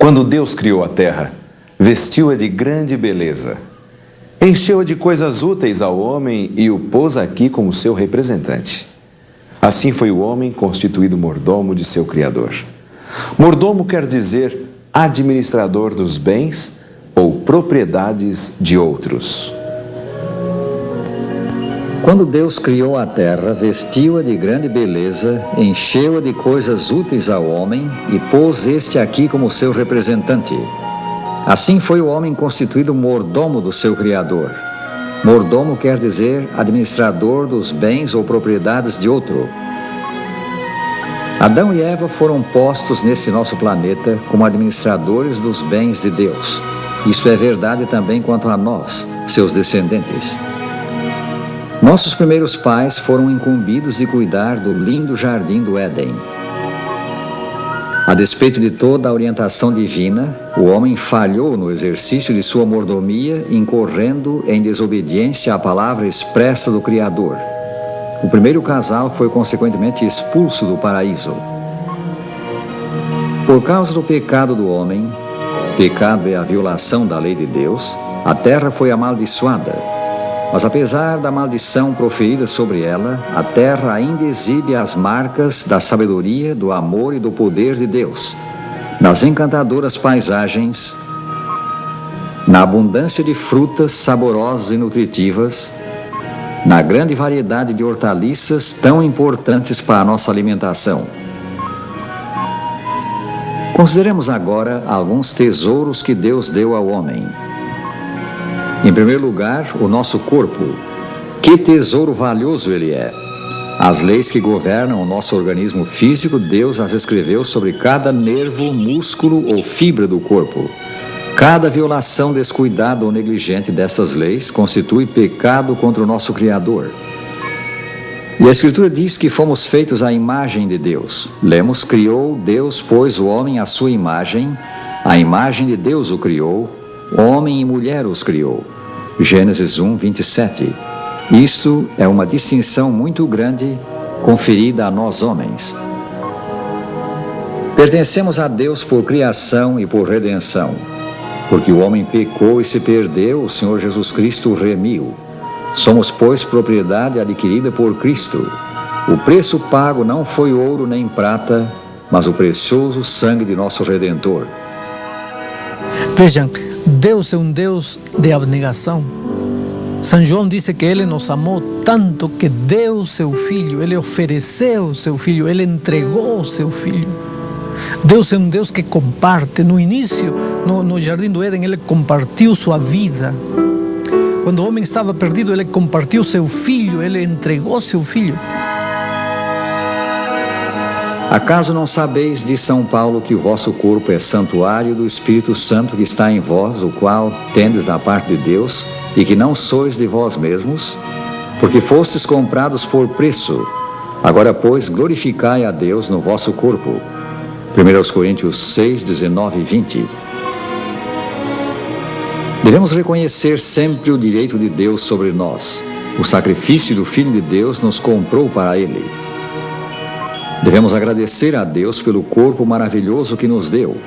Quando Deus criou a terra, vestiu-a de grande beleza. Encheu-a de coisas úteis ao homem e o pôs aqui como seu representante. Assim foi o homem constituído mordomo de seu Criador. Mordomo quer dizer administrador dos bens ou propriedades de outros. Quando Deus criou a terra, vestiu-a de grande beleza, encheu-a de coisas úteis ao homem e pôs este aqui como seu representante. Assim foi o homem constituído mordomo do seu Criador. Mordomo quer dizer administrador dos bens ou propriedades de outro. Adão e Eva foram postos nesse nosso planeta como administradores dos bens de Deus. Isso é verdade também quanto a nós, seus descendentes. Nossos primeiros pais foram incumbidos de cuidar do lindo jardim do Éden. A despeito de toda a orientação divina, o homem falhou no exercício de sua mordomia, incorrendo em desobediência à palavra expressa do Criador. O primeiro casal foi consequentemente expulso do paraíso. Por causa do pecado do homem, pecado é a violação da lei de Deus, a terra foi amaldiçoada. Mas apesar da maldição proferida sobre ela, a terra ainda exibe as marcas da sabedoria, do amor e do poder de Deus. Nas encantadoras paisagens, na abundância de frutas saborosas e nutritivas, na grande variedade de hortaliças tão importantes para a nossa alimentação. Consideremos agora alguns tesouros que Deus deu ao homem. Em primeiro lugar, o nosso corpo. Que tesouro valioso ele é! As leis que governam o nosso organismo físico, Deus as escreveu sobre cada nervo, músculo ou fibra do corpo. Cada violação descuidada ou negligente dessas leis constitui pecado contra o nosso Criador. E a Escritura diz que fomos feitos à imagem de Deus. Lemos, criou Deus, pois, o homem à sua imagem, a imagem de Deus o criou, homem e mulher os criou. Gênesis 1, 27. Isto é uma distinção muito grande conferida a nós homens. Pertencemos a Deus por criação e por redenção. Porque o homem pecou e se perdeu, o Senhor Jesus Cristo o remiu. Somos, pois, propriedade adquirida por Cristo. O preço pago não foi ouro nem prata, mas o precioso sangue de nosso Redentor. Vejam, Deus é um Deus de abnegação. São João disse que Ele nos amou tanto que deu o seu Filho, Ele ofereceu o seu Filho, Ele entregou o seu Filho. Deus é um Deus que comparte. No início, no Jardim do Éden, Ele compartiu sua vida. Quando o homem estava perdido, Ele compartiu seu Filho, Ele entregou seu Filho. Acaso não sabeis, diz São Paulo, que o vosso corpo é santuário do Espírito Santo que está em vós, o qual tendes da parte de Deus, e que não sois de vós mesmos, porque fostes comprados por preço. Agora, pois, glorificai a Deus no vosso corpo. 1 Coríntios 6, 19 e 20. Devemos reconhecer sempre o direito de Deus sobre nós. O sacrifício do Filho de Deus nos comprou para Ele. Devemos agradecer a Deus pelo corpo maravilhoso que nos deu.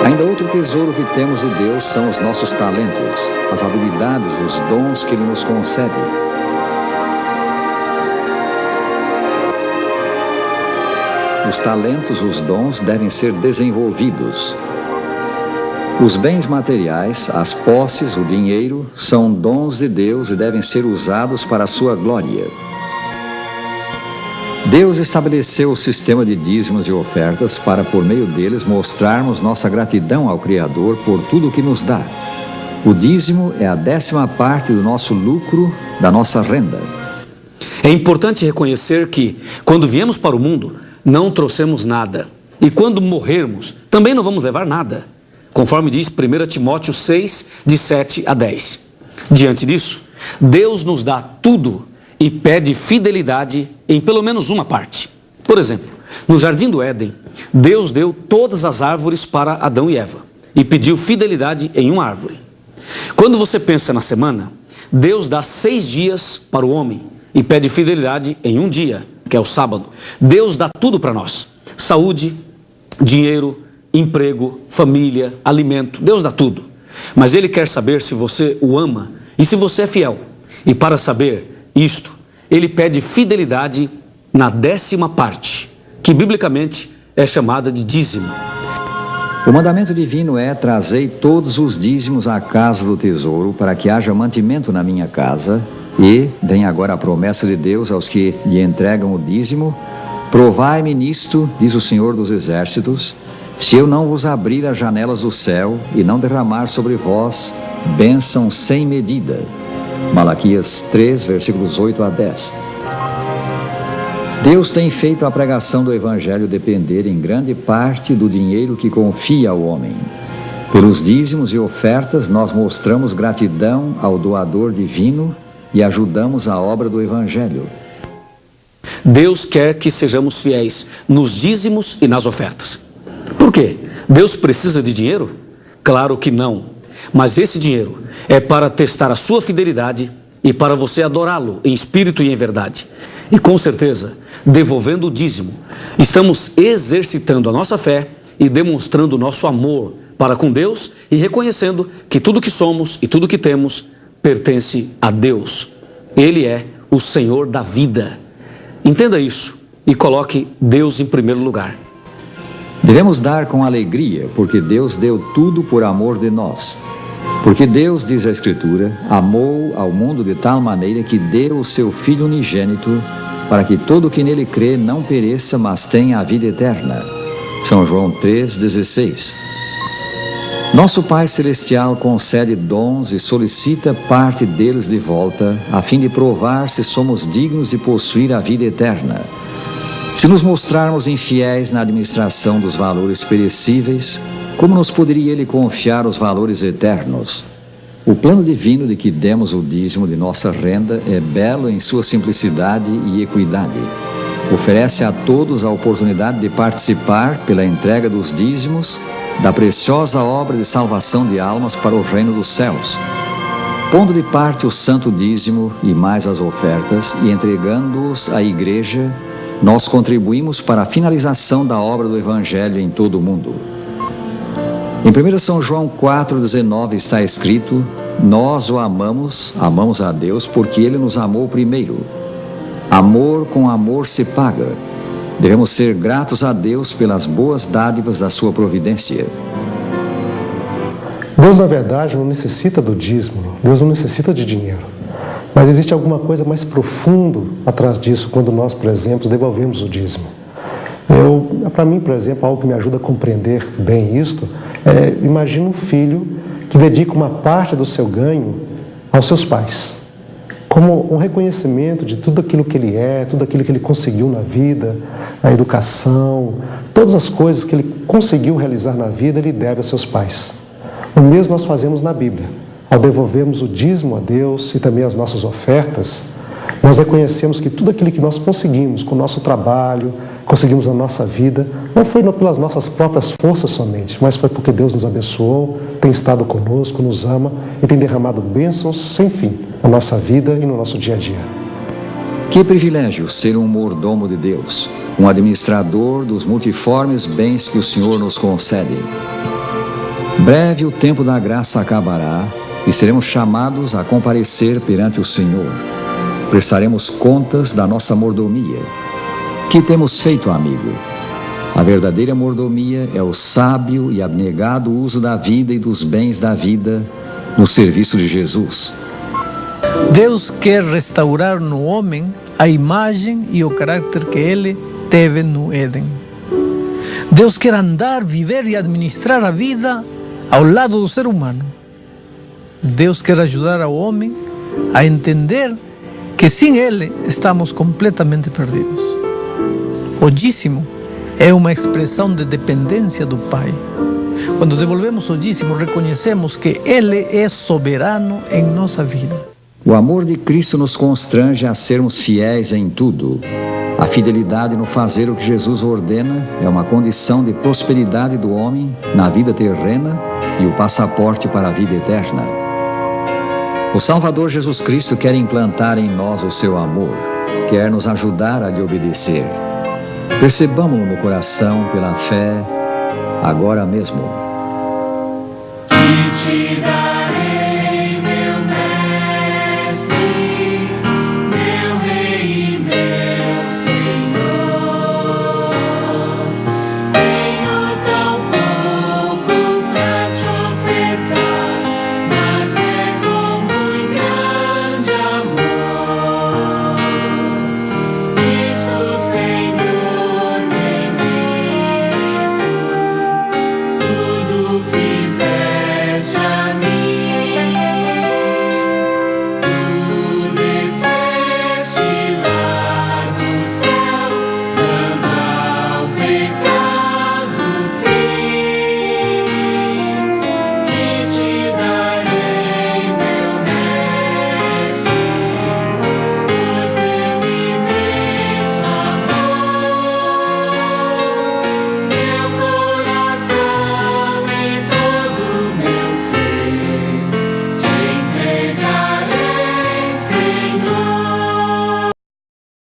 Ainda outro tesouro que temos de Deus são os nossos talentos, as habilidades, os dons que Ele nos concede. Os talentos, os dons devem ser desenvolvidos. Os bens materiais, as posses, o dinheiro, são dons de Deus e devem ser usados para a sua glória. Deus estabeleceu o sistema de dízimos e ofertas para, por meio deles, mostrarmos nossa gratidão ao Criador por tudo o que nos dá. O dízimo é a 10ª parte do nosso lucro, da nossa renda. É importante reconhecer que, quando viemos para o mundo, não trouxemos nada. E quando morrermos, também não vamos levar nada. Conforme diz 1 Timóteo 6, de 7 a 10. Diante disso, Deus nos dá tudo e pede fidelidade em pelo menos uma parte. Por exemplo, no Jardim do Éden, Deus deu todas as árvores para Adão e Eva e pediu fidelidade em uma árvore. Quando você pensa na semana, Deus dá 6 dias para o homem e pede fidelidade em um dia, que é o sábado. Deus dá tudo para nós: saúde, dinheiro, emprego, família, alimento. Deus dá tudo. Mas Ele quer saber se você o ama e se você é fiel. E para saber isto, Ele pede fidelidade na 10ª parte, que biblicamente é chamada de dízimo. O mandamento divino é: trazei todos os dízimos à casa do tesouro, para que haja mantimento na minha casa. E vem agora a promessa de Deus aos que lhe entregam o dízimo: provai-me nisto, diz o Senhor dos Exércitos, se eu não vos abrir as janelas do céu e não derramar sobre vós bênção sem medida. Malaquias 3, versículos 8 a 10. Deus tem feito a pregação do Evangelho depender em grande parte do dinheiro que confia ao homem. Pelos dízimos e ofertas, nós mostramos gratidão ao doador divino e ajudamos a obra do Evangelho. Deus quer que sejamos fiéis nos dízimos e nas ofertas. Por quê? Deus precisa de dinheiro? Claro que não. Mas esse dinheiro é para testar a sua fidelidade e para você adorá-lo em espírito e em verdade. E com certeza, devolvendo o dízimo, estamos exercitando a nossa fé e demonstrando o nosso amor para com Deus e reconhecendo que tudo que somos e tudo que temos pertence a Deus. Ele é o Senhor da vida. Entenda isso e coloque Deus em primeiro lugar. Devemos dar com alegria, porque Deus deu tudo por amor de nós. Porque Deus, diz a Escritura, amou ao mundo de tal maneira que deu o seu Filho unigênito, para que todo o que nele crê não pereça, mas tenha a vida eterna. São João 3,16. Nosso Pai Celestial concede dons e solicita parte deles de volta, a fim de provar se somos dignos de possuir a vida eterna. Se nos mostrarmos infiéis na administração dos valores perecíveis, como nos poderia Ele confiar os valores eternos? O plano divino de que demos o dízimo de nossa renda é belo em sua simplicidade e equidade. Oferece a todos a oportunidade de participar, pela entrega dos dízimos, da preciosa obra de salvação de almas para o reino dos céus. Pondo de parte o santo dízimo e mais as ofertas e entregando-os à igreja, nós contribuímos para a finalização da obra do Evangelho em todo o mundo. Em 1 São João 4,19 está escrito: nós o amamos a Deus porque Ele nos amou primeiro. Amor com amor se paga. Devemos ser gratos a Deus pelas boas dádivas da sua providência. Deus, na verdade, não necessita do dízimo, Deus não necessita de dinheiro. Mas existe alguma coisa mais profundo atrás disso quando nós, por exemplo, devolvemos o dízimo. Para mim, por exemplo, algo que me ajuda a compreender bem isto imagina um filho que dedica uma parte do seu ganho aos seus pais, como um reconhecimento de tudo aquilo que ele é, tudo aquilo que ele conseguiu na vida, a educação, todas as coisas que ele conseguiu realizar na vida, ele deve aos seus pais. O mesmo nós fazemos na Bíblia. Ao devolvermos o dízimo a Deus e também as nossas ofertas, nós reconhecemos que tudo aquilo que nós conseguimos com o nosso trabalho, conseguimos na nossa vida, não foi pelas nossas próprias forças somente, mas foi porque Deus nos abençoou, tem estado conosco, nos ama e tem derramado bênçãos sem fim na nossa vida e no nosso dia a dia. Que privilégio ser um mordomo de Deus, um administrador dos multiformes bens que o Senhor nos concede. Breve o tempo da graça acabará e seremos chamados a comparecer perante o Senhor. Prestaremos contas da nossa mordomia. Que temos feito, amigo? A verdadeira mordomia é o sábio e abnegado uso da vida e dos bens da vida no serviço de Jesus. Deus quer restaurar no homem a imagem e o caráter que ele teve no Éden. Deus quer andar, viver e administrar a vida ao lado do ser humano. Deus quer ajudar ao homem a entender que sem Ele estamos completamente perdidos. O dízimo é uma expressão de dependência do Pai. Quando devolvemos o dízimo, reconhecemos que Ele é soberano em nossa vida. O amor de Cristo nos constrange a sermos fiéis em tudo. A fidelidade no fazer o que Jesus ordena é uma condição de prosperidade do homem na vida terrena e o passaporte para a vida eterna. O Salvador Jesus Cristo quer implantar em nós o seu amor, quer nos ajudar a lhe obedecer. Percebamo-lo no coração pela fé agora mesmo. Que te dá